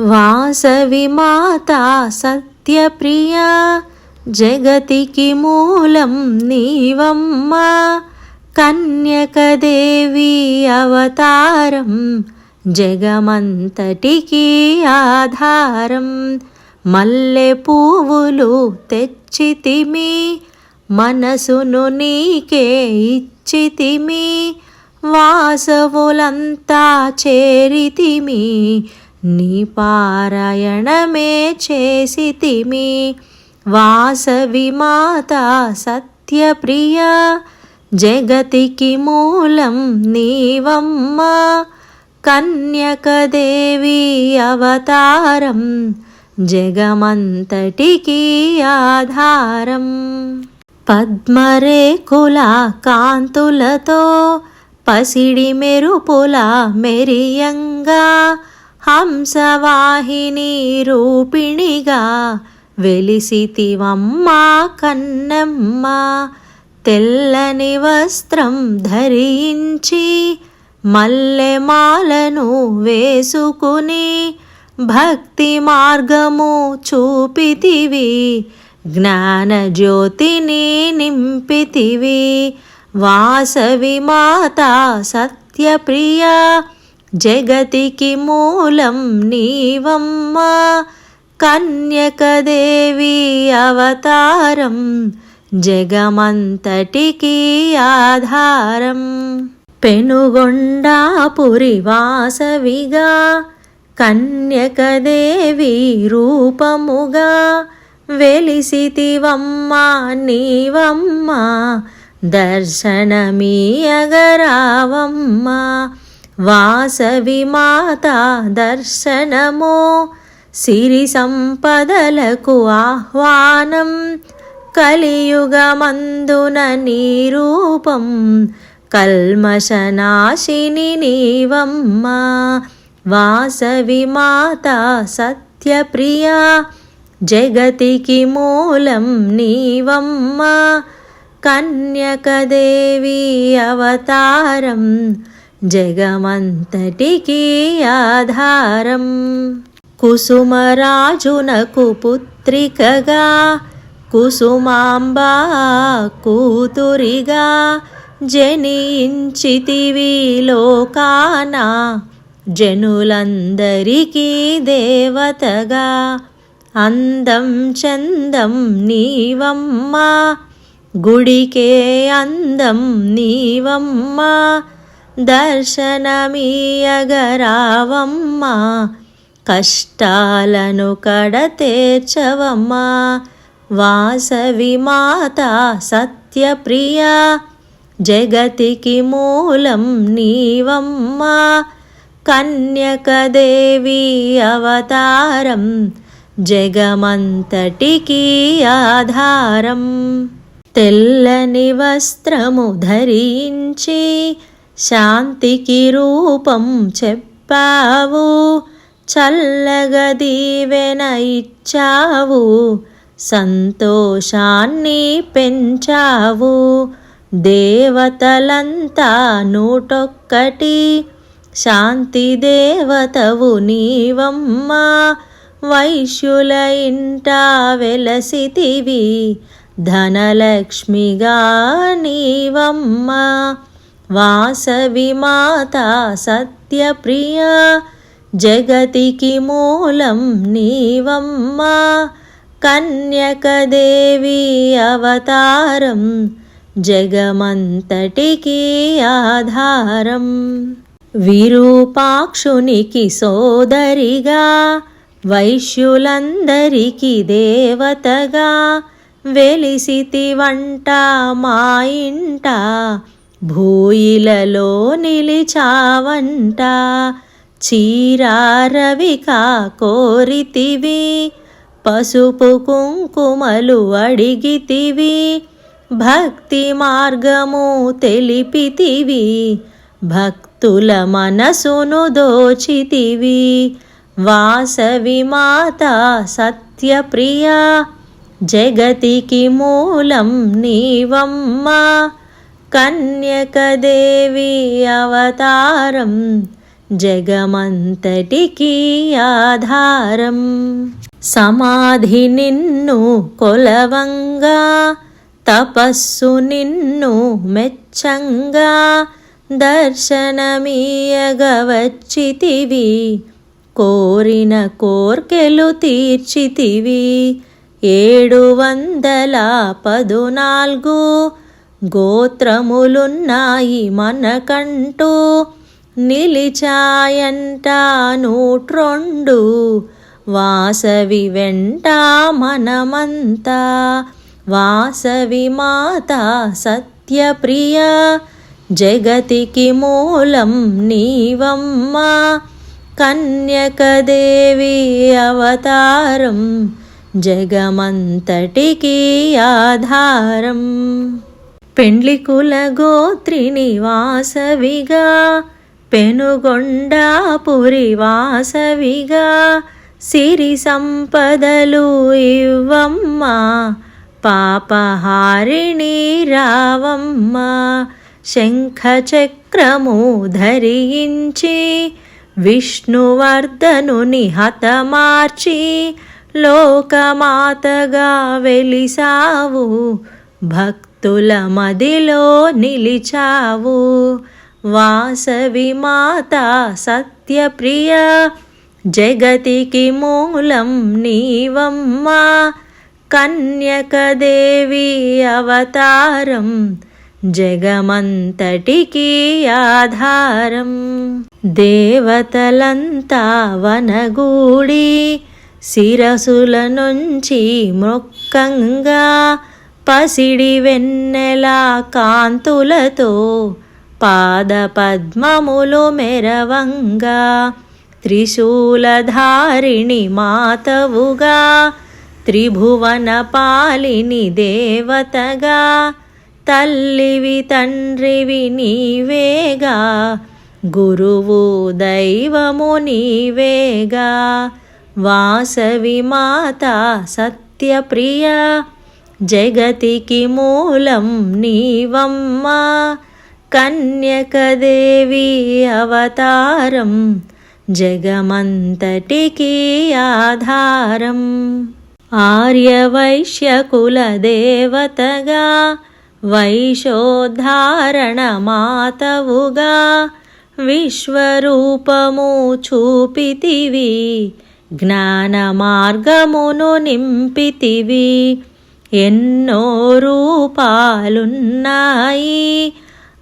వాసవి మాతా సత్యప్రియా జగతికి మూలం నీవమ్మా. కన్యకదేవి అవతారం జగమంతటికి ఆధారం. మల్లె పువ్వులు తెచ్చితిమి, మనసును నీకే ఇచ్చితిమి. వాసవులంతా చేరితిమి, నీ పారాయణమే చేసితిమి. వాసవి మాతా సత్యప్రియా జగతికి మూలం నీవమ్మా. కన్యకదేవి అవతారం జగమంతటికి ఆధారం. పద్మరేకుల కాంతులతో పసిడి మెరుపుల మెరియంగా, హంసవాహిని రూపిణిగా వెలిసితివమ్మా కన్నమ్మ. తెల్లని వస్త్రం ధరించి మల్లెమాలను వేసుకుని, భక్తి మార్గము చూపితివి, జ్ఞానజ్యోతిని నింపితివి. వాసవి మాతా సత్యప్రియా జగతికి మూలం నీవమ్మా. కన్యకదేవి అవతారం జగమంతటికి ఆధారం. పెనుగొండాపురి వాసవిగా కన్యకదేవి రూపముగా వెలిసితివమ్మా నీవమ్మా. దర్శనమీయగరావమ్మా. వాసవి మాతా దర్శనము సిరి సంపదలకు ఆహ్వానం. కలియుగమందున నీ రూపం కల్మషనాశిని నీవమ్మా. వాసవి మాతా సత్యప్రియా జగతికి మూలం నీవమ్మా. కన్యకదేవి అవతారం జగమంతటికి ఆధారం. కుసుమరాజునకు పుత్రికగా కుసుమాంబా కూతురిగా జనించితివి లోకాన, జనులందరికీ దేవతగా. అందం చందం నీవమ్మా, గుడికే అందం నీవమ్మా. దర్శనమీయగరావమ్మా, కష్టాలను కడతేర్చవమ్మా. వాసవి మాతా సత్యప్రియా జగతికి మూలం నీవమ్మా. కన్యకదేవి అవతారం జగమంతటికి ఆధారం. తెల్లని వస్త్రము ధరించి శాంతికి రూపం చెప్పావు, చల్లగా దీవెన ఇచ్చావు, సంతోషాన్ని పెంచావు. దేవతలంతా నూటొక్కటి, శాంతి దేవతవు నీవమ్మా. వైశ్యుల ఇంట వెలసితివి, ధనలక్ష్మిగా నీవమ్మా. వాసవి మాతా సత్యప్రియా జగతికి మూలం నీవమ్మా. కన్యకదేవి అవతారం జగమంతటికి ఆధారం. విరూపాక్షునికి సోదరిగా వైశ్యులందరికీ దేవతగా వెలిసితివంట మా ఇంట, భూయిలలో నిలిచావంట. చీరారవికా కోరితివి, పసుపు కుంకుమలు అడిగితివి, భక్తి మార్గము తెలిపితివి, భక్తుల మనసును దోచితివి. వాసవి మాతా సత్యప్రియా జగతికి మూలం నీవమ్మా. కన్యకదేవి అవతారం జగమంతటికీ ఆధారం. సమాధి నిన్ను కొలవంగా, తపస్సు నిన్ను మెచ్చంగా, దర్శనమీయగా వచ్చితివి, కోరిన కోర్కెలు తీర్చితివి. 714 గోత్రములున్నాయి మనకంటూ, నిలిచాయంట 102 వాసవి వెంట మనమంతా. వాసవి మాత సత్యప్రియ, జగతికి మూలం నీవమ్మ, కన్యకదేవి అవతారం, జగమంతటికి ఆధారం. పెండ్లికుల గోత్రిని వాసవిగా, పెనుగొండాపురి వాసవిగా, సిరి సంపదలు ఇవ్వమ్మ, పాపహారిణి రావమ్మ. శంఖ చక్రము ధరించి, విష్ణువర్ధనుని హతమార్చి, లోకమాతగా వెలిసావు, భక్తుల మదిలో నిలిచావు. వాసవి మాత సత్యప్రియ, జగతికి మూలం నీవమ్మ, కన్యకదేవి అవతారం, జగమంతటికి ఆధారం. దేవతలంతా వనగూడి, శిరసుల నుంచి మృక్కంగా, పసిడి వెన్నెల కాంతులతో పాదపద్మములు మెరవంగా, త్రిశూలధారిణి మాతవుగా, త్రిభువన పాలిని దేవతగా, తల్లివి తండ్రివి నీవేగా, గురువు దైవము నీవేగా. వాసవి మాత సత్యప్రియ, జగతికి మూలం నీవమ్మ, కన్యకదేవి అవతారం, జగమంతటికి ఆధారం. ఆర్యవైశ్యకుల దేవతగా, వైశోద్ధారణ మాతవుగా, విశ్వరూపము చూపితివి, జ్ఞాన మార్గమును నింపితివి. ఎన్నో రూపాలున్నాయి,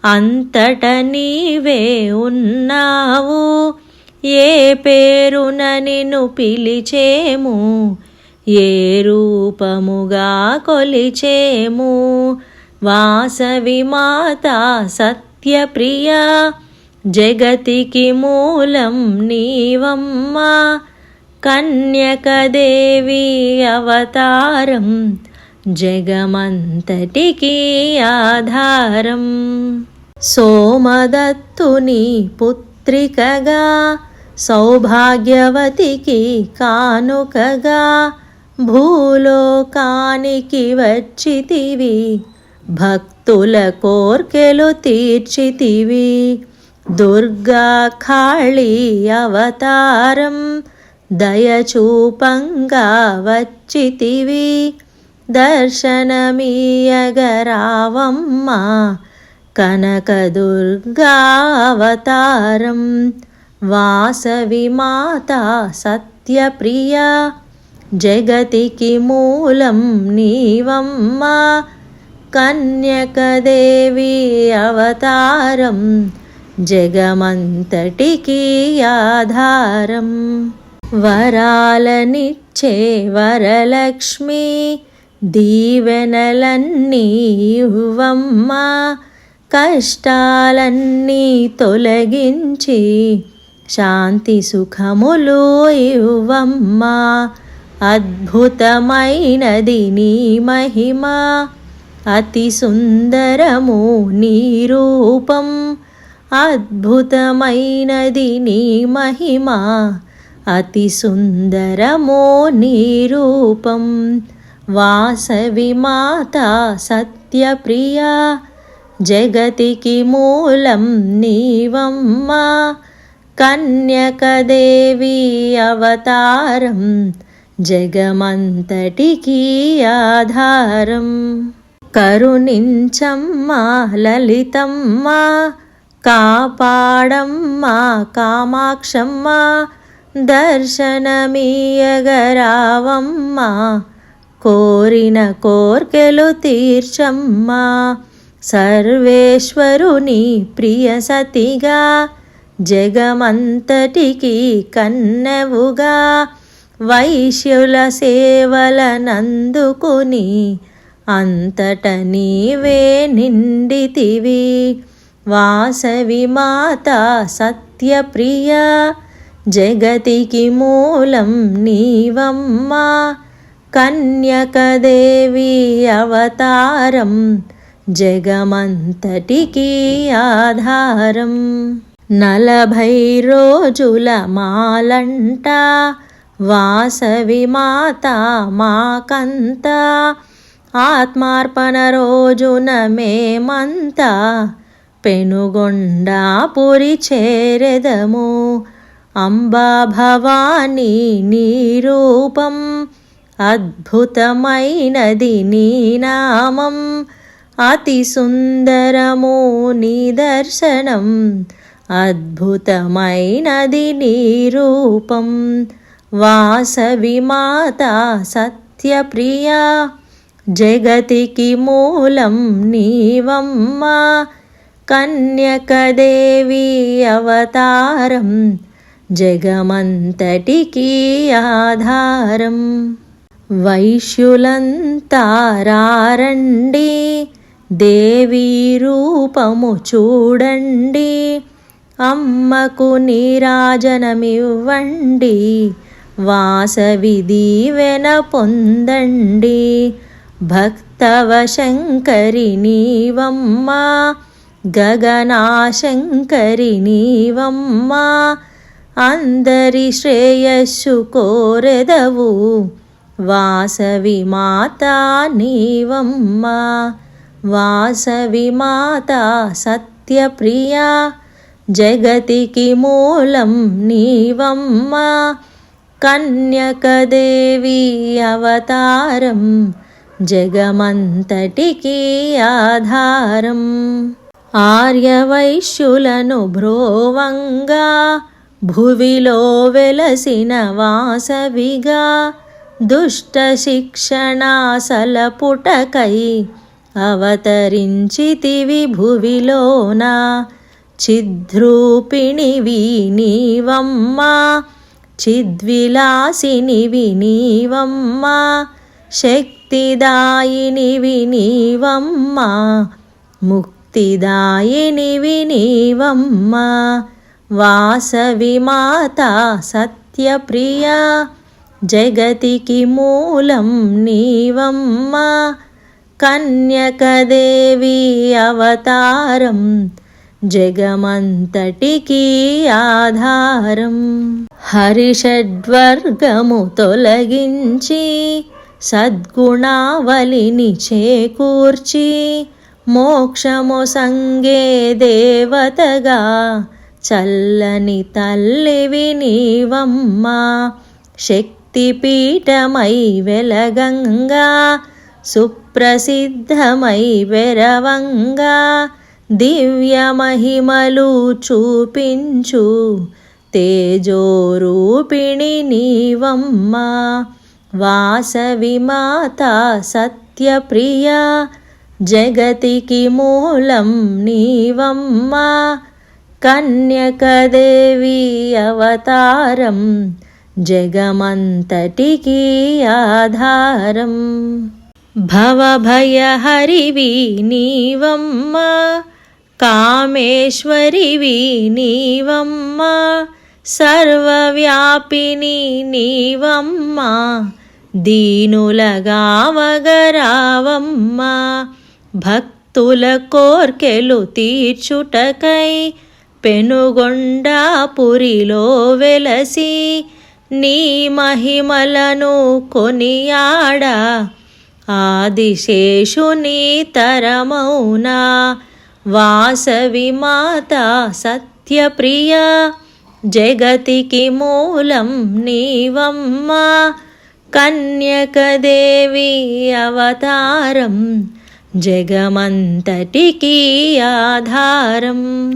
అంతట నీవే ఉన్నావు, ఏ పేరున నిన్ను పిలిచేము, ఏ రూపముగా కొలిచేము. వాసవి మాత సత్యప్రియ, జగతికి మూలం నీవమ్మ, కన్యకదేవి అవతారం, జగమంతటికి ఆధారం. సోమదత్తుని పుత్రికగా, సౌభాగ్యవతికి కానుకగా, భూలోకానికి వచ్చితివి, భక్తుల కోర్కెలు తీర్చితివి. దుర్గా కాళీ అవతారం, దయచూపంగా వచ్చితివి, దర్శనమీయగరావమ్మ, కనకదుర్గా అవతారం. వాసవి మాత సత్యప్రియ, జగతికి మూలం నీవమ్మ, కన్యకదేవి అవతారం, జగమంతటికి ఆధారం. వరాలనిచ్చే వరలక్ష్మి, దీవెనలన్నీ ఇవ్వమ్మ, కష్టాలన్నీ తొలగించి, శాంతి సుఖములు ఇవ్వమ్మ. అద్భుతమైనది నీ మహిమ, అతి సుందరము నీ రూపం, అద్భుతమైనది నీ మహిమ, అతి సుందరము నీ రూపం. వాసవి మాత సత్యప్రియ, జగతికి మూలం నీవమ్మ, కన్యకదేవి అవతారం జగమంతటికీ ఆధారం. కరుణించమ్మా లలితమ్మ, కాపాడమ్మా కామాక్షమ్మా, దర్శనమీయగరావమ్మా, కోరిన కోర్కెలు తీర్చమ్మా. సర్వేశ్వరుని ప్రియ సతిగా జగమంతటికి కన్నెవుగా, వైశ్యుల సేవలనందుకుని అంతట నీవే నిండితివి. వాసవి మాత సత్యప్రియ, జగతికి మూలం నీవమ్మా, కన్యకదేవి అవతారం జగమంతటికి ఆధారం. 40 రోజుల మాలంట వాసవి మాత మాకంతా, ఆత్మార్పణ రోజున మేమంతా పెనుగొండాపురి చేరెదము. అంబా భవానీ నీ రూపం, అద్భుతమైనది నీ నామం, అతి సుందరము నీ దర్శనం, అద్భుతమైనది నీ రూపం. వాసవి మాత సత్యప్రియ, జగతికి మూలం నీవమ్మా, కన్యకదేవి అవతారం జగమంతటికి ఆధారం. వైశ్యులంతా రండి, దేవి రూపము చూడండి, అమ్మకు నీరాజనమివ్వండి, వాసవి దీవెన పొందండి. భక్తవ శంకరి నీవమ్మా, గగనాశంకరి నీవమ్మా, అందరి శ్రేయస్సు కోరెదవు, వాసవి మాత నీవమ్మా. వాసవి మాత సత్యప్రియ, జగతికి మూలం నీవమ్మా, కన్యకదేవి అవతారం జగమంతటికి ఆధారం. ఆర్యవైశ్యులను భ్రోవంగా భువిలో వెలసిన వాసవిగా, దుష్ట శిక్షణాసలపుటకై అవతరించితివి భువిలోన. చిద్రూపిణివి నీవమ్మా, చిద్విలాసినివి నీవమ్మా, శక్తిదాయినివి నీవమ్మా, ముక్తిదాయినివి నీవమ్మా. వాసవి మాత సత్యప్రియ, జగతికి మూలం నీవమ్మా, కన్యకదేవి అవతారం జగమంతటికి ఆధారం. హరిషడ్వర్గము తొలగించి సద్గుణావళిని చేకూర్చి, మోక్షము సంగే దేవతగా చల్లని తల్లివి నీవమ్మా. శక్తిపీఠమై వెలగంగా, సుప్రసిద్ధమై వెరవంగా, దివ్య మహిమలు చూపించు తేజోరూపిణి నీవమ్మా. వాసవి మాత సత్యప్రియ, జగతికి మూలం నీవమ్మా, కన్యకదేవి అవతారం జగమంతటికి ఆధారం. భవభయహరివి నీవమ్మా, కామేశ్వరివి నీవమ్మా, సర్వవ్యాపిని నీవమ్మా, దీనులగావగరావమ్మా. భక్తుల కోర్కెలు తీర్చుటకై పెనుగొండాపురిలో వెలసి, నీ మహిమలను కొనియాడా ఆదిశేషుని తరమౌనా. వాసవి మాత సత్యప్రియ, జగతికి మూలం నీవమ్మా కన్యకదేవి అవతారం జగమంతటికీ ఆధారం.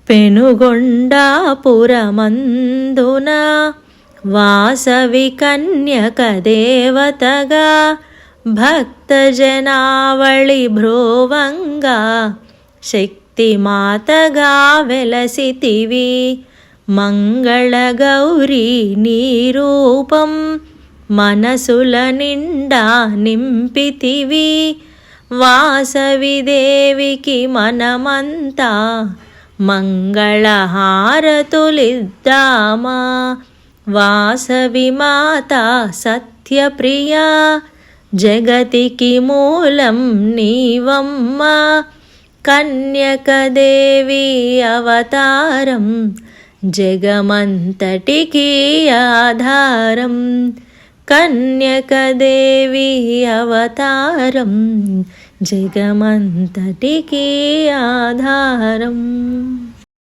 పెనుగొండాపురమందున వాసవి కన్యక దేవతగా భక్తజనావళి భ్రోవంగా శక్తిమాతగా వెలసితివి. మంగళగౌరీ నీ రూపం మనసుల నిండా నింపితివి. వాసవి దేవికి మనమంతా మంగళహారతులిద్దామా. వాసవి మాత సత్యప్రియా జగతికి మూలం నీవమ్మా కన్యకదేవి అవతారం జగమంతటికీ ఆధారం. కన్యకదేవి అవతారం జగమంతటికీ ఆధారం.